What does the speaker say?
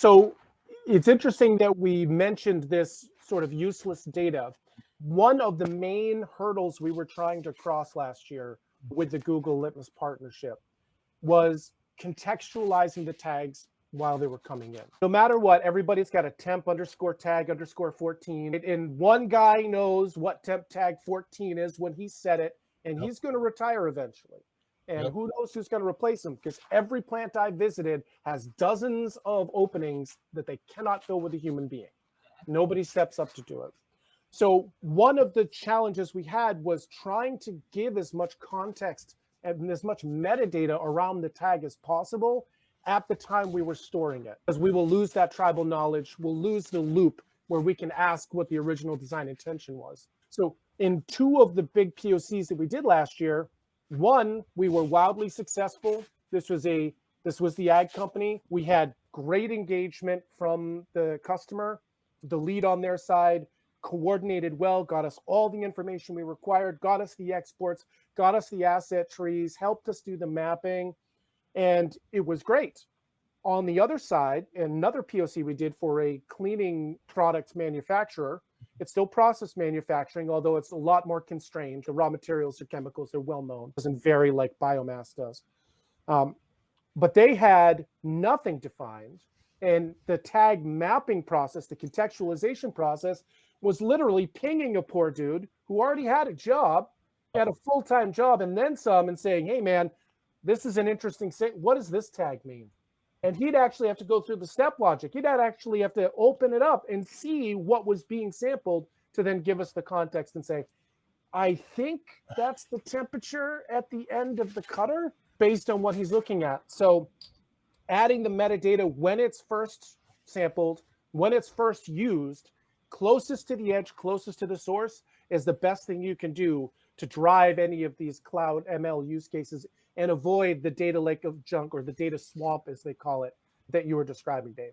So it's interesting that we mentioned this sort of useless data. One of the main hurdles we were trying to cross last year with the Google Litmus partnership was contextualizing the tags while they were coming in. No matter what, everybody's got a temp underscore tag underscore 14. And one guy knows what temp tag 14 is when he said it, and he's going to retire eventually. And who knows who's going to replace him, because every plant I visited has dozens of openings that they cannot fill with a human being. Nobody steps up to do it. So one of the challenges we had was trying to give as much context and as much metadata around the tag as possible at the time we were storing it, because we will lose that tribal knowledge. We'll lose the loop where we can ask what the original design intention was. So in two of the big POCs that we did last year, one, we were wildly successful. This was the ag company. We had great engagement from the customer. The lead on their side coordinated well, got us all the information we required, got us the exports, got us the asset trees, helped us do the mapping, and it was great. On the other side, another POC we did for a cleaning products manufacturer, it's still process manufacturing, although it's a lot more constrained. The raw materials or chemicals are well known. It doesn't vary like biomass does. But they had nothing defined. And the tag mapping process, the contextualization process, was literally pinging a poor dude who already had a job, had a full-time job, and then some, and saying, hey, man, this is an interesting thing. What does this tag mean? And he'd actually have to go through the step logic. He'd actually have to open it up and see what was being sampled to then give us the context and say, I think that's the temperature at the end of the cutter based on what he's looking at. So adding the metadata when it's first sampled, when it's first used, closest to the edge, closest to the source, is the best thing you can do to drive any of these cloud ML use cases and avoid the data lake of junk, or the data swamp, as they call it, that you were describing, Dave.